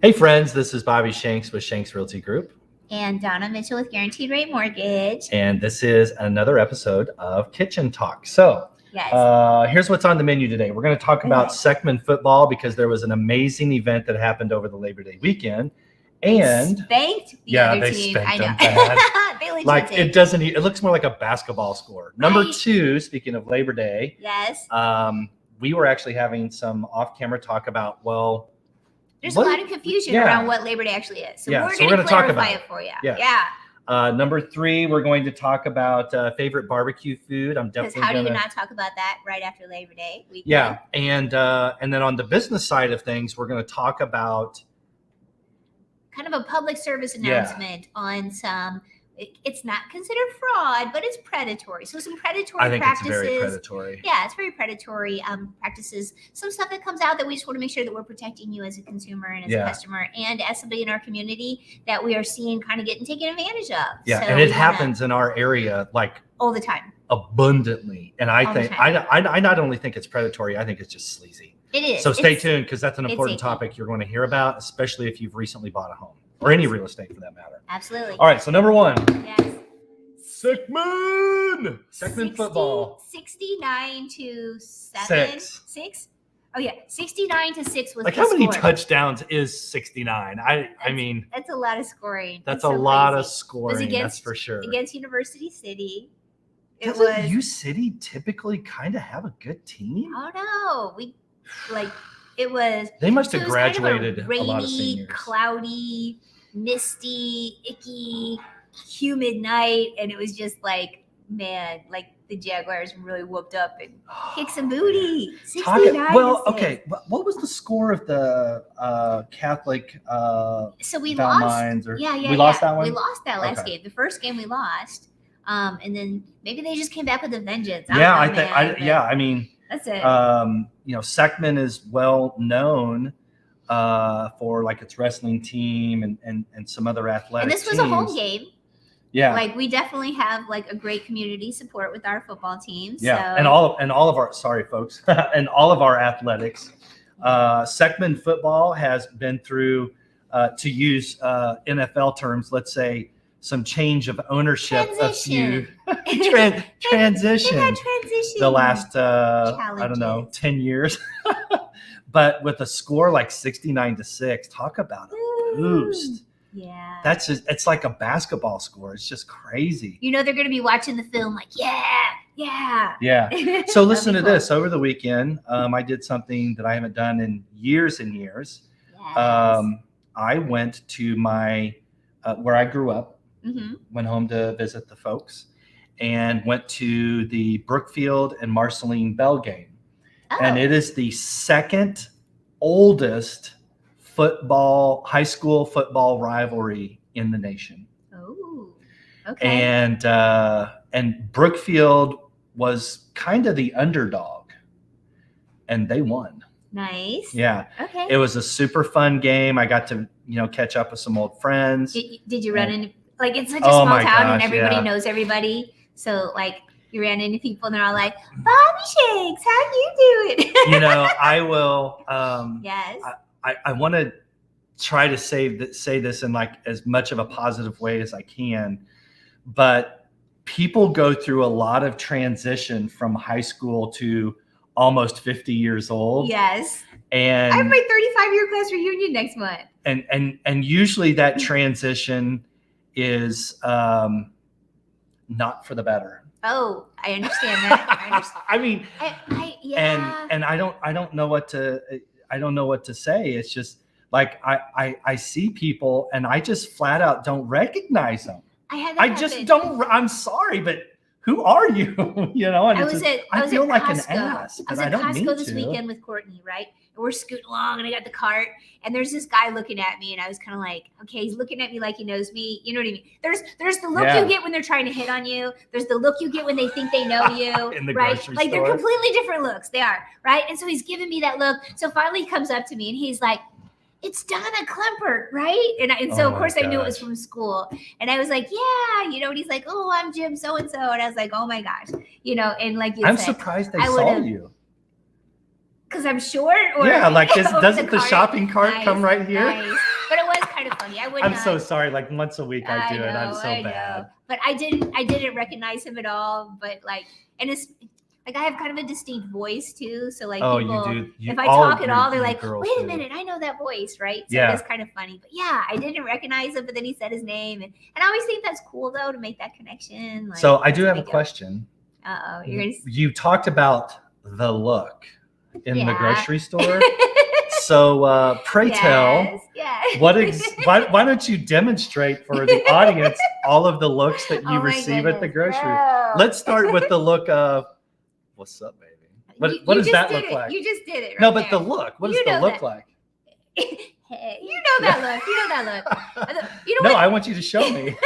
Hey friends, this is Bobby Shanks with Shanks Realty Group. And Donna Mitchell with Guaranteed Rate Mortgage. And this is another episode of Kitchen Talk. So here's what's on the menu today. We're going to talk about Seckman football because there was an amazing event that happened over the Labor Day weekend. And spanked the other team. Spanked I know. them bad. It looks more like a basketball score. Number two, speaking of Labor Day. Yes. We were actually having some off-camera talk about, there's a lot of confusion around what Labor Day actually is. So we're going to clarify it for you. Yeah. Number three, we're going to talk about favorite barbecue food. I'm definitely how do you not talk about that right after Labor Day weekend? Yeah, and then on the business side of things, we're going to talk about kind of a public service announcement on some. It's not considered fraud, but it's predatory. So some predatory practices. It's very predatory. Yeah, it's very predatory practices. Some stuff that comes out that we just want to make sure that we're protecting you as a consumer and as a customer and as somebody in our community that we are seeing kind of getting taken advantage of. Yeah, so and it happens in our area like all the time. Abundantly. And I think I not only think it's predatory, I think it's just sleazy. It is. So stay tuned because that's an important topic you're going to hear about, especially if you've recently bought a home. Or any real estate for that matter. Absolutely. All right, so number one. Yes. Seckman football. 69 to 6. Oh yeah, 69 to 6 was how many touchdowns is 69? I mean that's a lot of scoring. That's a lot of scoring. That's for sure. Against University City. Doesn't U City typically kind of have a good team? Oh no, it was. They must have graduated kind of a rainy, a lot of seniors. Cloudy, misty, icky, humid night, and it was just the Jaguars really whooped up and kicked some booty. 69. What was the score of the Catholic? So we lost. We lost that one. We lost that last game. The first game we lost, and then maybe they just came back with a vengeance. I mean. That's it. Seckman is well known for its wrestling team and some other athletic teams. And this was a home game. Yeah. We definitely have a great community support with our football teams. Yeah. So. And all of our folks, and all of our athletics. Seckman football has been through, to use NFL terms, let's say, some change of ownership, transition. Transition the last 10 years. But with a score 69 to 6, talk about a boost. Yeah, it's like a basketball score. It's just crazy. They're going to be watching the film yeah. So listen to this. Over the weekend, I did something that I haven't done in years and years. Yes. I went to my where I grew up. Mm-hmm. Went home to visit the folks and went to the Brookfield and Marceline Bell game. Oh. And it is the second oldest high school football rivalry in the nation. Oh, okay. And Brookfield was kind of the underdog and they won. Nice. Yeah. Okay. It was a super fun game. I got to, catch up with some old friends. Did you run into it's such a small town and everybody knows everybody. So you ran into people and they're all like, Bobby Shanks, how you doing? I will. Yes. I want to try to say this in as much of a positive way as I can, but people go through a lot of transition from high school to almost 50 years old. Yes. And I have my 35-year class reunion next month. And usually that transition is not for the better. Oh, I understand that. I mean, and I don't know what to say. It's just I see people and I just flat out don't recognize them. I'm sorry, but who are you? And I feel like an ass. I was at Costco this weekend with Courtney, right? And we're scooting along and I got the cart and there's this guy looking at me and I was kind of like, okay, he's looking at me like he knows me. You know what I mean? There's the look you get when they're trying to hit on you. There's the look you get when they think they know you, in the right? Grocery store. They're completely different looks. They are, right? And so he's giving me that look. So finally he comes up to me and he's like, it's Donna Klempert, right? And so, of course, I knew it was from school. And I was like, yeah, and he's like, oh, I'm Jim so-and-so. And I was like, oh, my gosh, and I'm surprised they saw you. Because I'm short? Or yeah, doesn't the shopping cart come right here? Nice. I would I'm not. so sorry. Like once a week I do it. I'm so I bad. know. But I didn't recognize him at all. But like, and it's like I have kind of a distinct voice too. So like people, if I talk at all, they're like, wait a minute, I know that voice, right? So it's kind of funny. But yeah, I didn't recognize him, but then he said his name. And I always think that's cool though to make that connection. Like, so I do have a question. Uh-oh. You talked about the look in the grocery store. So pray tell, why don't you demonstrate for the audience all of the looks that you receive at the grocery? Let's start with the look of, what's up, baby? What does that look like? You just did it. Right no, but the look. What does the look like? Hey, you know that look. You know that look. You know no, what? I want you to show me.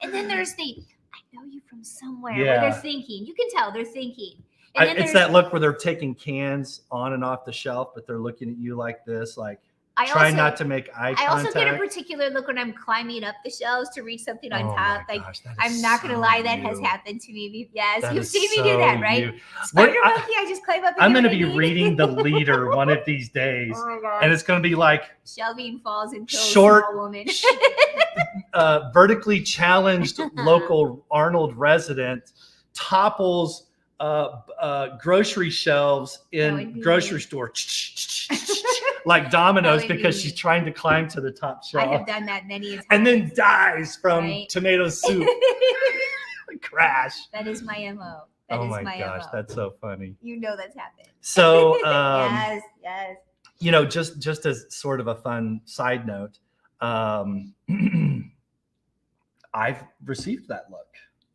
And then there's the, I know you from somewhere. Where they're thinking. You can tell they're thinking. It's that look where they're taking cans on and off the shelf, but they're looking at you like this, like trying not to make eye contact. I also get a particular look when I'm climbing up the shelves to reach something on top. Like, I'm not going to lie, that has happened to me. Yes, you've seen me do that, right? Spider monkey, I just climb up. I'm going to be reading The Leader one of these days. Oh my God. And it's going to be like shelving falls into short, a small woman. Vertically challenged local Arnold resident topples grocery shelves in grocery store like dominoes because she's trying to climb to the top shelf. I have done that many times. And then dies from tomato soup. Crash. That is my MO. Oh my gosh, that's so funny. You know that's happened. So yes. You know, just as sort of a fun side note, I've received that look.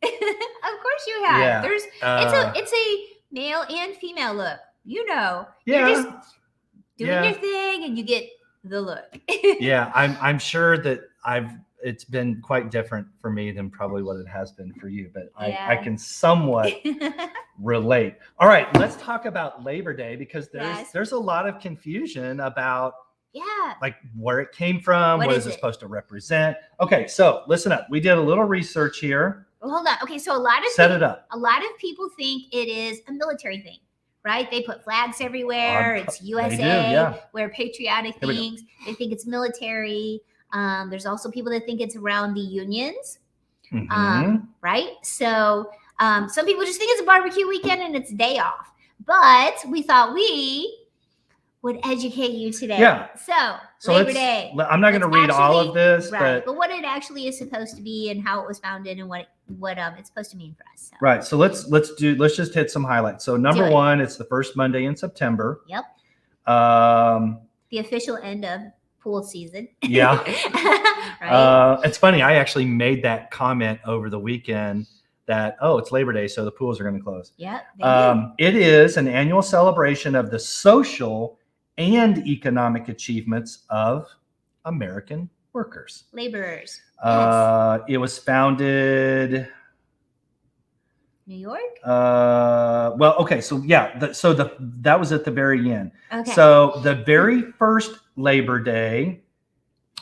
Of course you have. Yeah. There's it's a male and female look. You know. Yeah. You're just doing your thing and you get the look. Yeah, I'm sure that it's been quite different for me than probably what it has been for you, but I can somewhat relate. All right, let's talk about Labor Day because there's a lot of confusion about like where it came from, what is it supposed to represent. Okay, so listen up. We did a little research here. Well, hold on. Okay, so a lot of people think it is a military thing, right? They put flags everywhere. It's USA. Wear patriotic things. They think it's military. There's also people that think it's around the unions, right? So some people just think it's a barbecue weekend and it's day off. But we thought we would educate you today. Yeah. So Labor Day. I'm not going to read all of this, but what it actually is supposed to be and how it was founded and what it's supposed to mean for us. So. Right. So let's just hit some highlights. So number one, it's the first Monday in September. Yep. The official end of pool season. Yeah. Right. It's funny. I actually made that comment over the weekend that, it's Labor Day, so the pools are going to close. Yep. It is an annual celebration of the social and economic achievements of American workers. Laborers. It was founded New York? Well, okay, so that was at the very end. Okay. So the very first Labor Day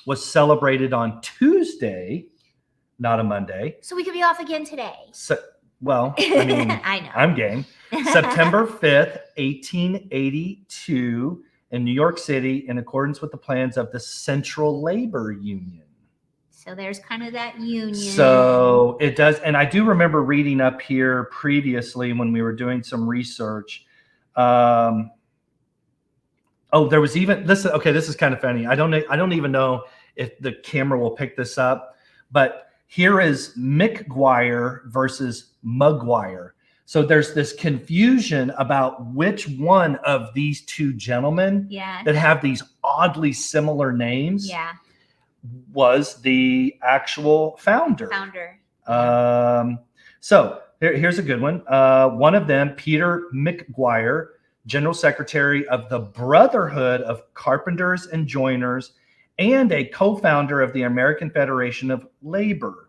was celebrated on Tuesday, not a Monday. So we could be off again today. So, well, I mean, I know. I'm game. September 5th, 1882 in New York City in accordance with the plans of the Central Labor Union. So there's kind of that union. So it does. And I do remember reading up here previously when we were doing some research. There was even this. Okay, this is kind of funny. I don't even know if the camera will pick this up, but here is McGuire versus Maguire. So there's this confusion about which one of these two gentlemen that have these oddly similar names was the actual founder. So here's a good one. One of them, Peter McGuire, General Secretary of the Brotherhood of Carpenters and Joiners, and a co-founder of the American Federation of Labor.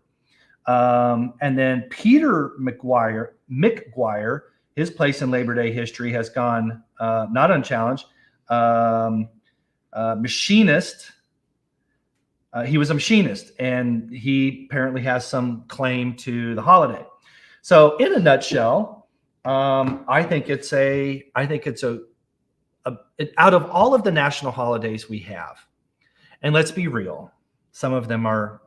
And then Peter McGuire, his place in Labor Day history has gone not unchallenged. Machinist. He was a machinist, and he apparently has some claim to the holiday. So, in a nutshell, I think it's out of all of the national holidays we have, And let's be real. Some of them are.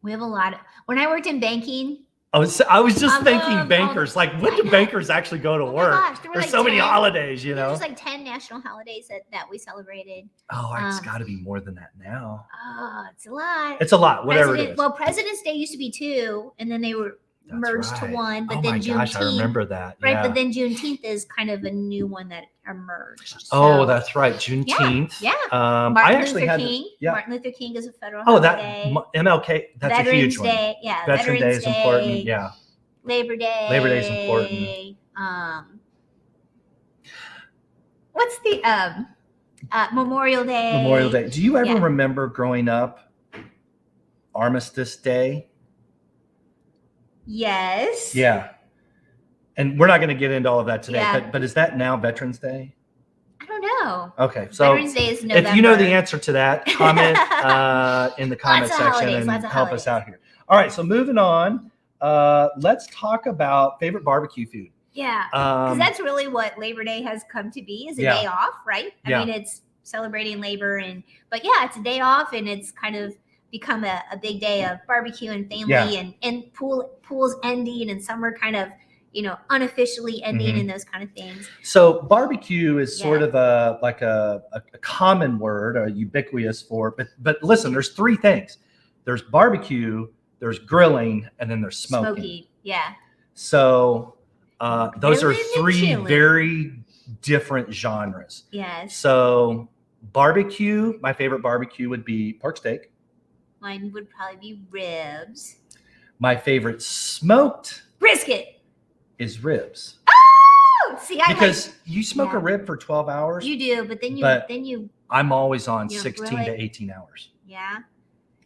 We have a lot of, when I worked in banking. I was just thinking bankers, like when do bankers actually go to work? Gosh, There's so many holidays, There's like 10 national holidays that we celebrated. Oh, it's got to be more than that now. Oh, it's a lot. It's a lot, whatever it is. Well, President's Day used to be 2, and then they were merged to 1. But then Juneteenth, gosh, I remember that. Right, yeah. but then Juneteenth is kind of a new one that emerged. Oh, that's right, Juneteenth. Yeah. Martin Luther King is a federal holiday. that MLK. That's Veterans a huge one. Day, yeah. Veterans Day is important. Yeah. Labor Day. Labor Day is important. What's the Memorial Day? Memorial Day. Do you ever remember growing up Armistice Day? Yes. Yeah. And we're not going to get into all of that today, Yeah. but is that now Veterans Day? I don't know. Okay, so Veterans Day is November. if you know the answer to that, comment in the comment Lots of section holidays, and help us out here. All right, so moving on, let's talk about favorite barbecue food. Yeah, because that's really what Labor Day has come to be, is a day off, right? I mean, it's celebrating labor, but it's a day off, and it's kind of become a big day of barbecue and family and pools ending and summer kind of, unofficially ending and those kind of things. So barbecue is sort of a common word, a ubiquitous for, but listen, there's 3 things. There's barbecue, there's grilling, and then there's smoking. Smoky, yeah. So those are Grilling and 3 chilling. very different genres. Yes. So barbecue, my favorite barbecue would be pork steak. Mine would probably be ribs. My favorite smoked Brisket. is ribs. Oh, see, Because you smoke a rib for 12 hours. You do, but then you I'm always on You 16 grill to it. 18 hours. yeah.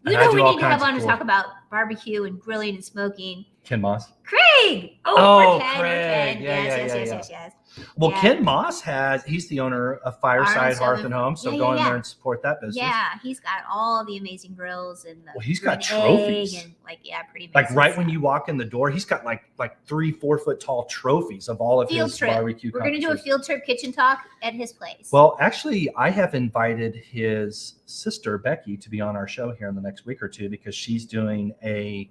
And You I know do we all need to have kinds of on to cool- talk about barbecue and grilling and smoking. Ken Moss. Craig. Oh, or Ken, Craig. Or Ken. Yeah. Yes. Well, Yeah. Ken Moss he's the owner of Fireside Hearth and Home. So go in there and support that business. Yeah, he's got all the amazing grills and He's got green egg trophies. and pretty amazing. Like right when stuff. you walk in the door, he's got like 3-4 foot tall trophies of all of Field his trip. barbecue. We're gonna do a field trip kitchen talk at his place. Well, actually, I have invited his sister Becky to be on our show here in the next week or 2 because she's doing a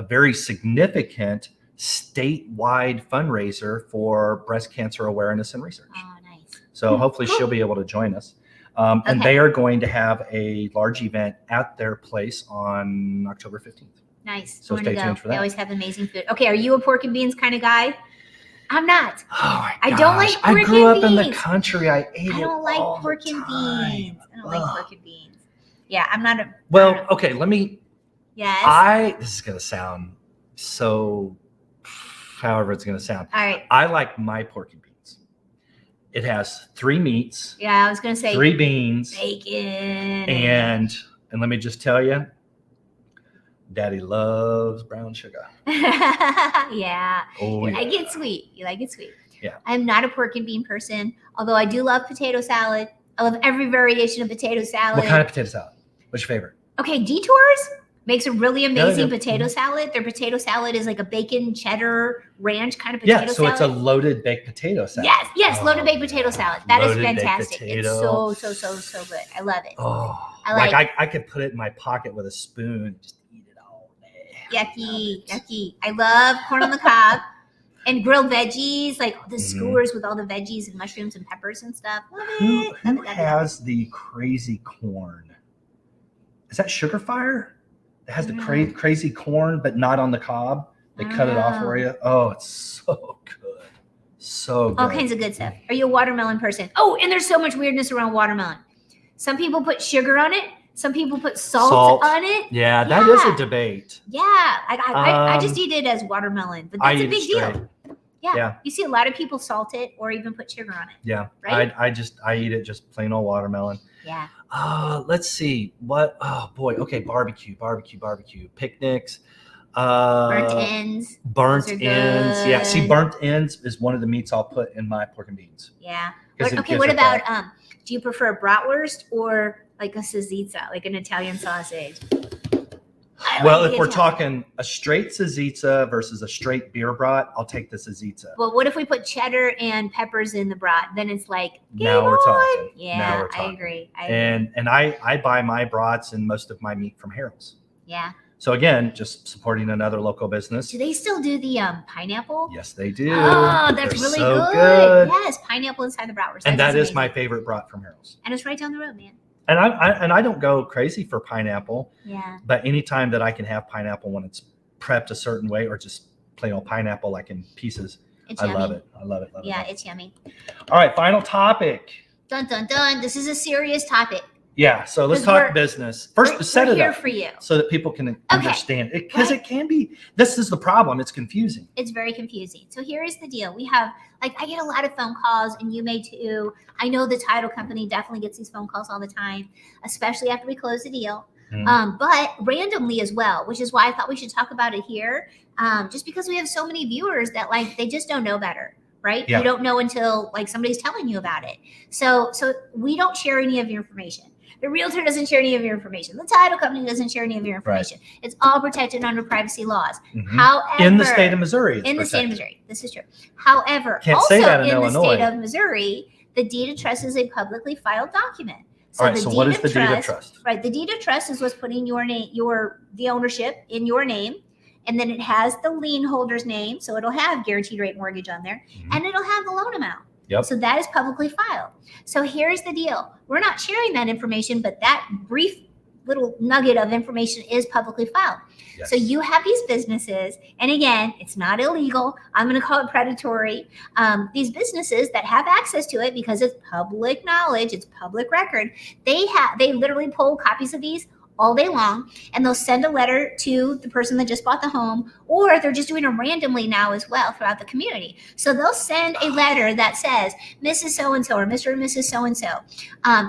very significant statewide fundraiser for breast cancer awareness and research. Oh, nice. So hopefully she'll be able to join us. And they are going to have a large event at their place on October 15th. Nice. So stay tuned for that. They always have amazing food. Okay, are you a pork and beans kind of guy? I'm not. Oh my I gosh. don't like pork I grew and up in the beans. country. I ate it I don't like all pork the and time. beans. I don't like pork and beans. Yeah, I'm not a. Well, okay, let me. Yes. This is going to sound so, however it's going to sound. All right. I like my pork and beans. It has 3 meats. Yeah, I was going to say 3 beans. bacon. And let me just tell you, Daddy loves brown sugar. Yeah. Oh, You yeah. like it sweet. Yeah. I'm not a pork and bean person, although I do love potato salad. I love every variation of potato salad. What kind of potato salad? What's your favorite? Okay, Detours makes a really amazing Yeah. potato salad. Their potato salad is like a bacon cheddar ranch kind of potato salad. Yeah, so it's a loaded baked potato salad. Yes, loaded baked potato salad. That is Loaded baked fantastic. It's potato. so good. I love it. Oh, I I could put it in my pocket with a spoon and just eat it all day. Yucky. I love corn on the cob and grilled veggies, like the Mhm. skewers with all the veggies and mushrooms and peppers and stuff. Love Who it. Love it. has the crazy corn? Is that Sugar Fire? It has the crazy corn, but not on the cob. They cut it off for you. Oh, it's so good. So good. All kinds of good stuff. Are you a watermelon person? Oh, and there's so much weirdness around watermelon. Some people put sugar on it. Some people put salt on it. Yeah, that is a debate. Yeah, I just eat it as watermelon, but that's a big deal. Yeah. You see a lot of people salt it or even put sugar on it. Yeah, Right? I eat it just plain old watermelon. Yeah. Let's see what. Oh boy. Okay, barbecue, picnics. Burnt ends. Burnt Those are ends. Yeah. See, good. burnt ends is one of the meats I'll put in my pork and beans. Yeah. 'Cause it Okay, gives what it about that- do you prefer bratwurst or like a salsiccia, like an Italian sausage? I Well, like if the we're Italian. talking a straight Sazitza versus a straight beer brat, I'll take the Sazitza. Well, what if we put cheddar and peppers in the brat? Then it's like game Now we're on. talking. Yeah, Now we're I talking. agree. And I buy my brats and most of my meat from Harold's. Yeah. So again, just supporting another local business. Do they still do the pineapple? Yes, they do. Oh, that's They're really so good. Yes, pineapple inside the bratwurst. And that is amazing. my favorite brat from Harold's. And it's right down the road, man. And I don't go crazy for pineapple, Yeah. but anytime that I can have pineapple when it's prepped a certain way or just plain old pineapple like in pieces, It's I yummy. love it. I love it. Love Yeah, it. it's yummy. All right, final topic. Dun dun dun. This is a serious topic. Yeah, so let's 'Cause talk we're- business. First, We're set it here up for you. so that people can understand it because Right. it can be. This is the problem. It's confusing. It's very confusing. So here is the deal. We have, like, I get a lot of phone calls, and you may too. I know the title company definitely gets these phone calls all the time, especially after we close the deal. But randomly as well, which is why I thought we should talk about it here. Just because we have so many viewers that, like, they just don't know better, right? Yeah. You don't know until, like, somebody's telling you about it. So we don't share any of your information. The realtor doesn't share any of your information. The title company doesn't share any of your information. It's all protected under privacy laws. Mhm. However, In the state of Missouri, it's in the state of protected. Missouri, this is true. However, Can't also say that in in the Illinois. state of Missouri, the deed of trust is a publicly filed document. All right. So what is the deed of trust? Right, the deed of trust is what's putting your name, the ownership in your name, and then it has the lien holder's name, so it'll have guaranteed rate mortgage on there, Mhm. and it'll have the loan amount. Yep. So that is publicly filed. So here's the deal: we're not sharing that information, but that brief little nugget of information is publicly filed. Yes. So you have these businesses, and again, it's not illegal. I'm going to call it predatory. These businesses that have access to it because it's public knowledge, it's public record. They literally pull copies of these all day long, and they'll send a letter to the person that just bought the home, or they're just doing it randomly now as well throughout the community. So they'll send a letter that says, Mrs. So-and-so or Mr. and Mrs. So-and-so,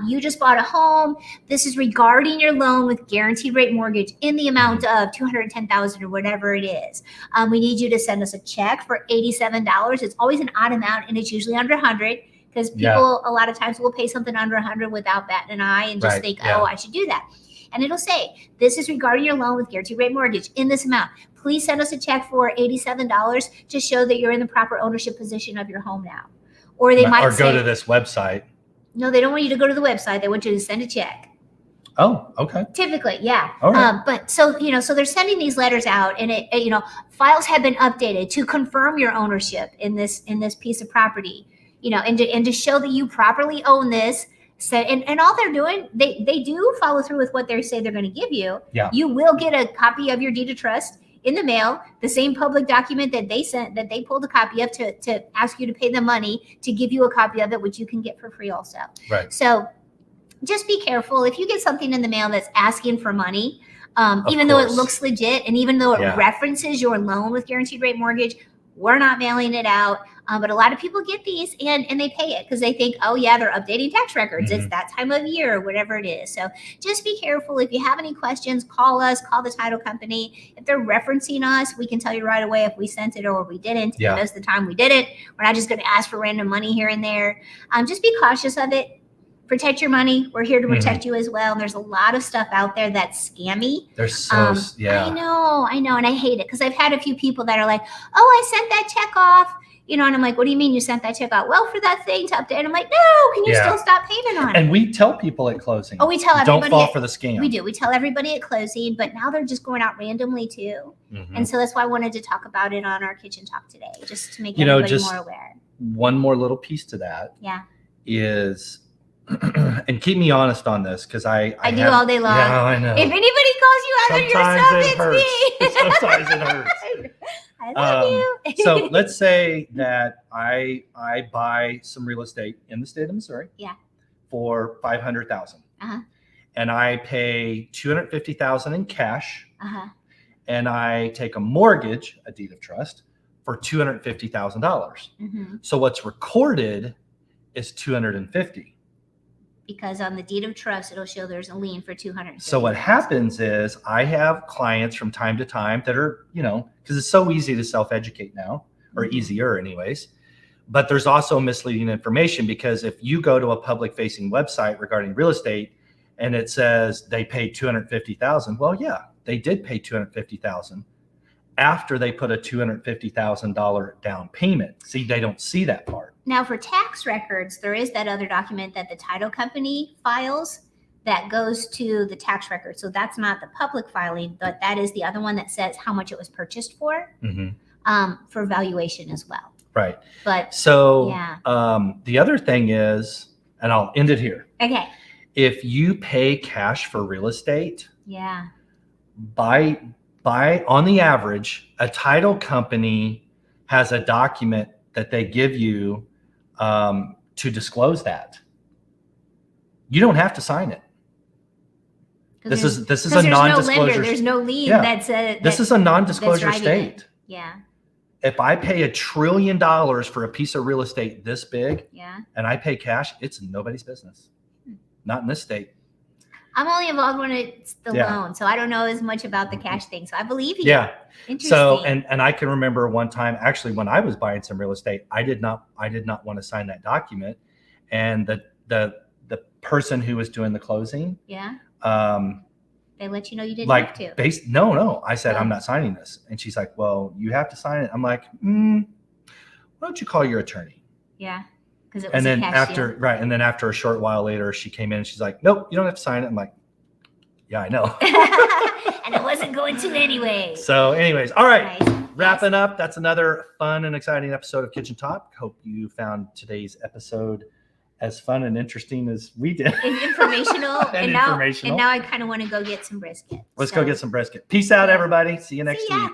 you just bought a home. This is regarding your loan with guaranteed rate mortgage in the amount of $210,000 or whatever it is. We need you to send us a check for $87. It's always an odd amount, and it's usually under 100 because people a lot of times will pay something under 100 without batting an eye and just think, oh, I should do that. And it'll say, this is regarding your loan with guaranteed rate mortgage in this amount. Please send us a check for $87 to show that you're in the proper ownership position of your home now. Or they might say, go to this website. No, they don't want you to go to the website. They want you to send a check. Oh, okay. Typically, yeah. All right. But so they're sending these letters out, and files have been updated to confirm your ownership in this piece of property, and to show that you properly own this. So, and all they're doing, they do follow through with what they say they're going to give you. Yeah. You will get a copy of your deed of trust in the mail, the same public document that they sent, that they pulled a copy of to ask you to pay them money to give you a copy of it, which you can get for free also. Right. So just be careful. If you get something in the mail that's asking for money, even though it looks legit and even though it references your loan with guaranteed rate mortgage, we're not mailing it out. But a lot of people get these and they pay it because they think, oh yeah, they're updating tax records. Mhm. It's that time of year or whatever it is. So just be careful. If you have any questions, call us, call the title company. If they're referencing us, we can tell you right away if we sent it or we didn't. Yeah. Most of the time we didn't. We're not just going to ask for random money here and there. Just be cautious of it. Protect your money. We're here to protect you as well. And there's a lot of stuff out there that's scammy. There's so I know, and I hate it because I've had a few people that are like, oh, I sent that check off. And I'm like, what do you mean you sent that check out? Well, for that thing to update. And I'm like, no, can you still stop payment on it? And we tell people at closing. Oh, we tell everybody. Don't fall for the scam. We do. We tell everybody at closing, but now they're just going out randomly too. Mhm. And so that's why I wanted to talk about it on our kitchen talk today, just to make everybody more aware. One more little piece to that. Yeah. Is, and keep me honest on this because I do all day long. Yeah, I know. If anybody calls you out on your stuff, it's me. Sometimes it hurts. I love you. So let's say that I buy some real estate in the state of Missouri. Yeah. For $500,000. Uh-huh. And I pay $250,000 in cash. Uh-huh. And I take a mortgage, a deed of trust, for $250,000. Mm-hmm. So what's recorded is $250,000. Because on the deed of trust, it'll show there's a lien for $250,000. So what happens is I have clients from time to time that are, because it's so easy to self-educate now, or easier anyways. But there's also misleading information because if you go to a public facing website regarding real estate and it says they paid $250,000, well, yeah, they did pay $250,000 after they put a $250,000 down payment. See, they don't see that part. Now, for tax records, there is that other document that the title company files that goes to the tax record. So that's not the public filing, but that is the other one that says how much it was purchased for valuation as well. Right. But so yeah. The other thing is, and I'll end it here. Okay. If you pay cash for real estate, yeah, by on the average, a title company has a document that they give you to disclose that. You don't have to sign it. This is a non-disclosure. There's no lien. Yeah. This is a non-disclosure state. Yeah. If I pay $1 trillion for a piece of real estate this big, and I pay cash, it's nobody's business. Not in this state. I'm only involved when it's the loan, so I don't know as much about the cash thing. So I believe you. Yeah. Interesting. So and I can remember one time, actually, when I was buying some real estate, I did not want to sign that document, and the person who was doing the closing, they let you know you didn't have to. No. I said, I'm not signing this. And she's like, well, you have to sign it. I'm like, why don't you call your attorney? Yeah. Because it was a cash deal. Right. And then after a short while later, she came in and she's like, nope, you don't have to sign it. I'm like, yeah, I know. And it wasn't going to anyway. So anyways, all right. Nice. Wrapping up. That's another fun and exciting episode of Kitchen Talk. Hope you found today's episode as fun and interesting as we did. And informational. and now I kind of want to go get some brisket. Let's go get some brisket. Peace out, everybody. See you next week.